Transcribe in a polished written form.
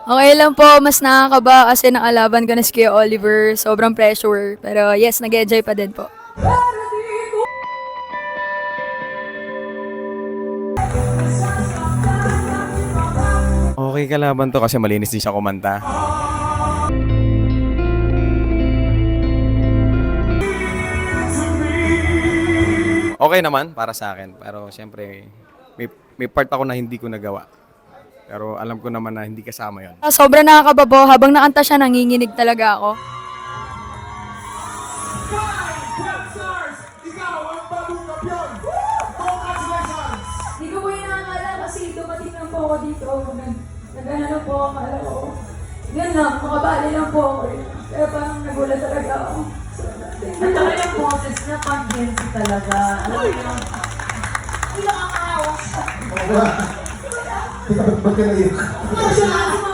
Okay lang po, mas nakakaba kasi nakalaban ko na si Kuya Oliver. Sobrang pressure. Pero yes, nag-enjoy pa din po. Okay kalaban to kasi malinis din siya kumanta. Okay naman para sa akin, pero siyempre may part ako na hindi ko nagawa. Pero alam ko naman na hindi kasama 'yon. Sobrang nakakaba po. Habang nakanta siya, nanginginig talaga ako. Hindi ko po yung nakakala kasi dumating lang po ako dito. Nag-ano lang po, akala ko. Yan lang, makabali lang po ako. Kaya parang nagulat talaga ako. At saka yung boses niya, pag-dance talaga. Alam mo yung... Hindi nakakahawa siya. Ba't ka naiyak? Ano siya kasi